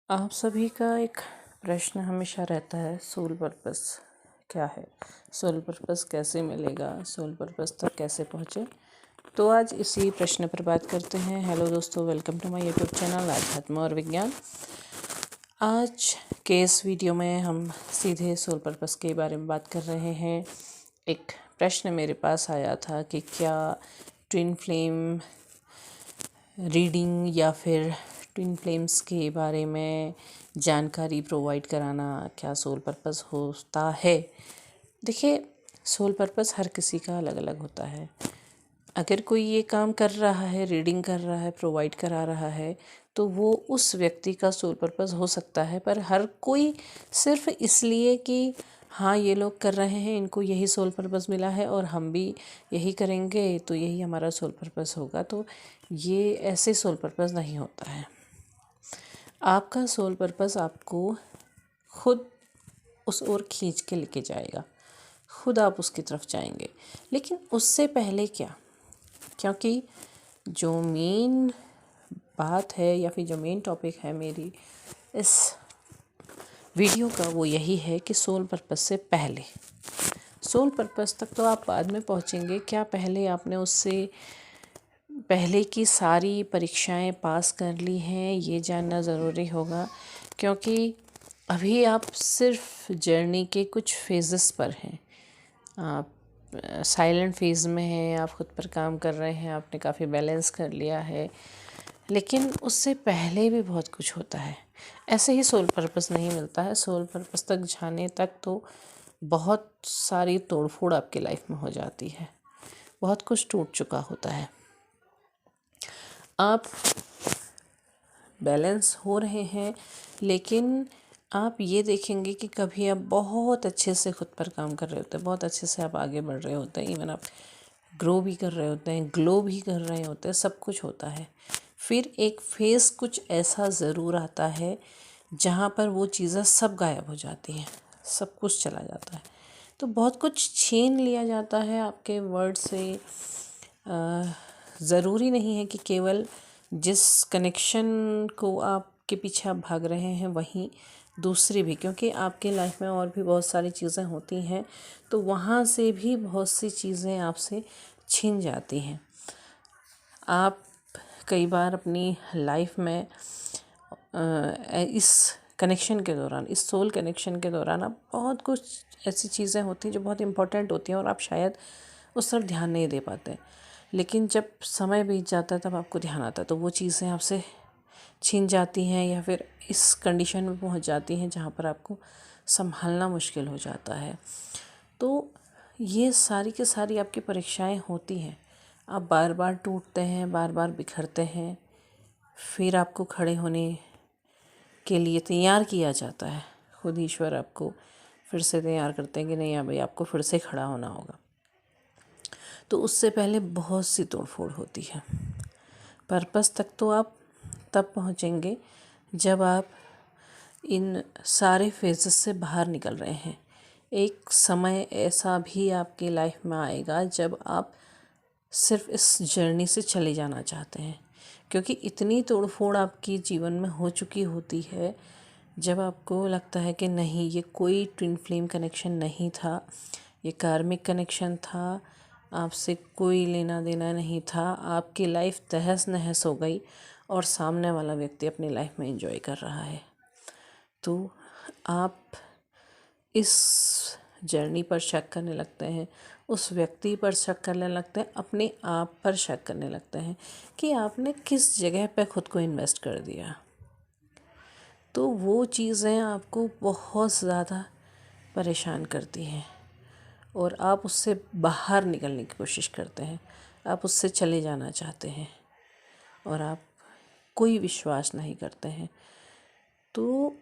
आप सभी का एक प्रश्न हमेशा रहता है, सोल पर्पस क्या है, सोल पर्पस कैसे मिलेगा, सोल पर्पस तक कैसे पहुँचे। तो आज इसी प्रश्न पर बात करते हैं। हेलो दोस्तों, welcome to my YouTube channel आध्यात्म और विज्ञान। आज के इस वीडियो में हम सीधे सोल पर्पस के बारे में बात कर रहे हैं। एक प्रश्न मेरे पास आया था कि क्या ट्विन फ्लेम रीडिंग या फिर ट्विन फ्लेम्स के बारे में जानकारी प्रोवाइड कराना क्या सोल पर्पस होता है। देखिए, सोल पर्पस हर किसी का अलग अलग होता है। अगर कोई ये काम कर रहा है, रीडिंग कर रहा है, प्रोवाइड करा रहा है, तो वो उस व्यक्ति का सोल पर्पस हो सकता है। पर हर कोई सिर्फ इसलिए कि हाँ ये लोग कर रहे हैं, इनको यही सोल पर्पस मिला है और हम भी यही करेंगे तो यही हमारा सोल पर्पस होगा, तो ये ऐसे सोल पर्पस नहीं होता है। आपका सोल पर्पस आपको खुद उस ओर खींच के लेके जाएगा, खुद आप उसकी तरफ जाएंगे। लेकिन उससे पहले क्या, क्योंकि जो मेन बात है या फिर जो मेन टॉपिक है मेरी इस वीडियो का, वो यही है कि सोल पर्पस से पहले, सोल पर्पस तक तो आप बाद में पहुंचेंगे, क्या पहले आपने उससे पहले की सारी परीक्षाएं पास कर ली हैं, ये जानना ज़रूरी होगा। क्योंकि अभी आप सिर्फ जर्नी के कुछ फेजेस पर हैं। आप साइलेंट फेज़ में हैं, आप खुद पर काम कर रहे हैं, आपने काफ़ी बैलेंस कर लिया है, लेकिन उससे पहले भी बहुत कुछ होता है। ऐसे ही सोल पर्पस नहीं मिलता है। सोल पर्पस तक जाने तक तो बहुत सारी तोड़फोड़ आपकी लाइफ में हो जाती है, बहुत कुछ टूट चुका होता है। आप बैलेंस हो रहे हैं, लेकिन आप ये देखेंगे कि कभी आप बहुत अच्छे से खुद पर काम कर रहे होते हैं, बहुत अच्छे से आप आगे बढ़ रहे होते हैं, इवन आप ग्रो भी कर रहे होते हैं, ग्लो भी कर रहे होते हैं, सब कुछ होता है। फिर एक फेज़ कुछ ऐसा ज़रूर आता है जहाँ पर वो चीज़ें सब गायब हो जाती हैं, सब कुछ चला जाता है। तो बहुत कुछ छीन लिया जाता है आपके वर्ड से। ज़रूरी नहीं है कि केवल जिस कनेक्शन को आपके पीछे आप भाग रहे हैं वहीं दूसरी भी, क्योंकि आपके लाइफ में और भी बहुत सारी चीज़ें होती हैं, तो वहाँ से भी बहुत सी चीज़ें आपसे छीन जाती हैं। आप कई बार अपनी लाइफ में इस कनेक्शन के दौरान, इस सोल कनेक्शन के दौरान आप बहुत कुछ ऐसी चीज़ें होती हैं जो बहुत इम्पोर्टेंट होती हैं और आप शायद उस तरफ ध्यान नहीं दे पाते। लेकिन जब समय बीत जाता है तब आपको ध्यान आता है, तो वो चीज़ें आपसे छीन जाती हैं या फिर इस कंडीशन में पहुंच जाती हैं जहाँ पर आपको संभालना मुश्किल हो जाता है। तो ये सारी की सारी आपकी परीक्षाएं होती हैं। आप बार बार टूटते हैं, बार बार बिखरते हैं, फिर आपको खड़े होने के लिए तैयार किया जाता है। खुद ईश्वर आपको फिर से तैयार करते हैं कि नहीं, भाई आपको फिर से खड़ा होना होगा। तो उससे पहले बहुत सी तोड़फोड़ होती है। पर्पस तक तो आप तब पहुँचेंगे जब आप इन सारे फेजेस से बाहर निकल रहे हैं। एक समय ऐसा भी आपकी लाइफ में आएगा जब आप सिर्फ इस जर्नी से चले जाना चाहते हैं, क्योंकि इतनी तोड़फोड़ आपकी जीवन में हो चुकी होती है जब आपको लगता है कि नहीं, ये कोई ट्विन फ्लेम कनेक्शन नहीं था, ये कार्मिक कनेक्शन था, आपसे कोई लेना देना नहीं था, आपकी लाइफ तहस नहस हो गई और सामने वाला व्यक्ति अपनी लाइफ में एंजॉय कर रहा है। तो आप इस जर्नी पर शक करने लगते हैं, उस व्यक्ति पर शक करने लगते हैं, अपने आप पर शक करने लगते हैं कि आपने किस जगह पे खुद को इन्वेस्ट कर दिया। तो वो चीज़ें आपको बहुत ज़्यादा परेशान करती हैं और आप उससे बाहर निकलने की कोशिश करते हैं, आप उससे चले जाना चाहते हैं और आप कोई विश्वास नहीं करते हैं। तो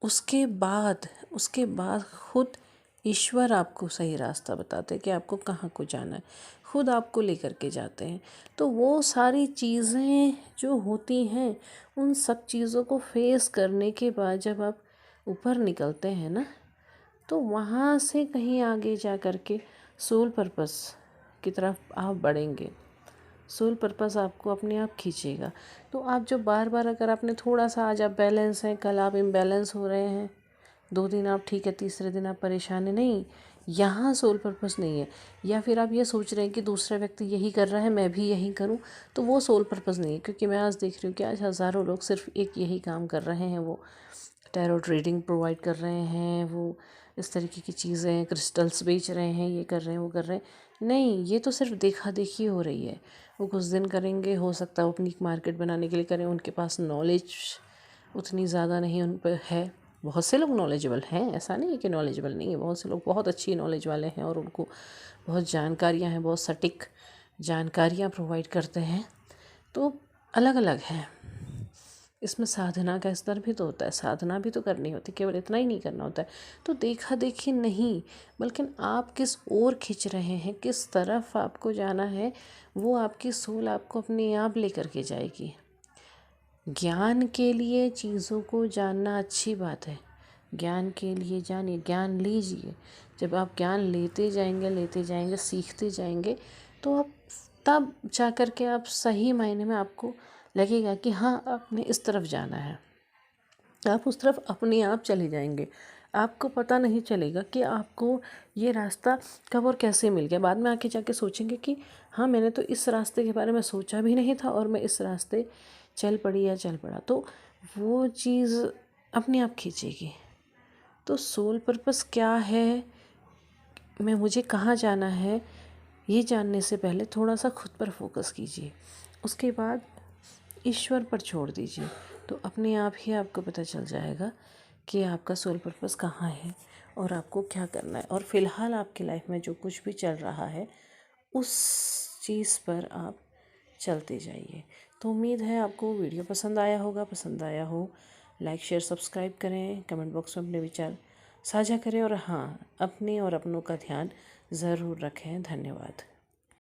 उसके बाद खुद ईश्वर आपको सही रास्ता बताते हैं कि आपको कहाँ को जाना है, खुद आपको लेकर के जाते हैं। तो वो सारी चीज़ें जो होती हैं, उन सब चीज़ों को फेस करने के बाद जब आप ऊपर निकलते हैं ना, तो वहाँ से कहीं आगे जा कर के सोल पर्पस की तरफ आप बढ़ेंगे। सोल पर्पस आपको अपने आप खींचेगा। तो आप जो बार बार, अगर आपने थोड़ा सा, आज आप बैलेंस हैं, कल आप इम्बैलेंस हो रहे हैं, 2 दिन आप ठीक है, तीसरे दिन आप परेशान है, नहीं, यहाँ सोल पर्पस नहीं है। या फिर आप ये सोच रहे हैं कि दूसरा व्यक्ति यही कर रहा है, मैं भी यही करूँ, तो वो सोल पर्पस नहीं है। क्योंकि मैं आज देख रही हूँ कि आज हज़ारों लोग सिर्फ एक यही काम कर रहे हैं, वो टैरो ट्रेडिंग प्रोवाइड कर रहे हैं, वो इस तरीके की चीज़ें, क्रिस्टल्स बेच रहे हैं, ये कर रहे हैं, वो कर रहे हैं। नहीं, ये तो सिर्फ देखा देखी हो रही है। वो कुछ दिन करेंगे, हो सकता है वो अपनी मार्केट बनाने के लिए करें, उनके पास नॉलेज उतनी ज़्यादा नहीं उन पर है। बहुत से लोग नॉलेजेबल हैं, ऐसा नहीं है कि नॉलेजेबल नहीं है, बहुत से लोग बहुत अच्छी नॉलेज वाले हैं और उनको बहुत जानकारियाँ हैं, बहुत सटीक जानकारियाँ प्रोवाइड करते हैं। तो अलग अलग है। इसमें साधना का स्तर भी तो होता है, साधना भी तो करनी होती है, केवल इतना ही नहीं करना होता है। तो देखा देखी नहीं, बल्कि आप किस ओर खिंच रहे हैं, किस तरफ आपको जाना है, वो आपकी सोल आपको अपने आप लेकर के जाएगी। ज्ञान के लिए चीज़ों को जानना अच्छी बात है, ज्ञान के लिए जानिए, ज्ञान लीजिए। जब आप ज्ञान लेते जाएंगे, सीखते जाएंगे, तो आप तब जा कर के आप सही मायने में आपको लगेगा कि हाँ, आपने इस तरफ जाना है। आप उस तरफ अपने आप चले जाएंगे, आपको पता नहीं चलेगा कि आपको ये रास्ता कब और कैसे मिल गया। बाद में आके जाके सोचेंगे कि हाँ, मैंने तो इस रास्ते के बारे में सोचा भी नहीं था और मैं इस रास्ते चल पड़ी या चल पड़ा। तो वो चीज़ अपने आप खींचेगी। तो सोल पर्पस क्या है, मुझे कहाँ जाना है, ये जानने से पहले थोड़ा सा खुद पर फोकस कीजिए, उसके बाद ईश्वर पर छोड़ दीजिए। तो अपने आप ही आपको पता चल जाएगा कि आपका सोल पर्पस कहाँ है और आपको क्या करना है। और फ़िलहाल आपकी लाइफ में जो कुछ भी चल रहा है, उस चीज़ पर आप चलते जाइए। तो उम्मीद है आपको वीडियो पसंद आया होगा। पसंद आया हो लाइक शेयर सब्सक्राइब करें, कमेंट बॉक्स में अपने विचार साझा करें और हाँ, अपने और अपनों का ध्यान ज़रूर रखें। धन्यवाद।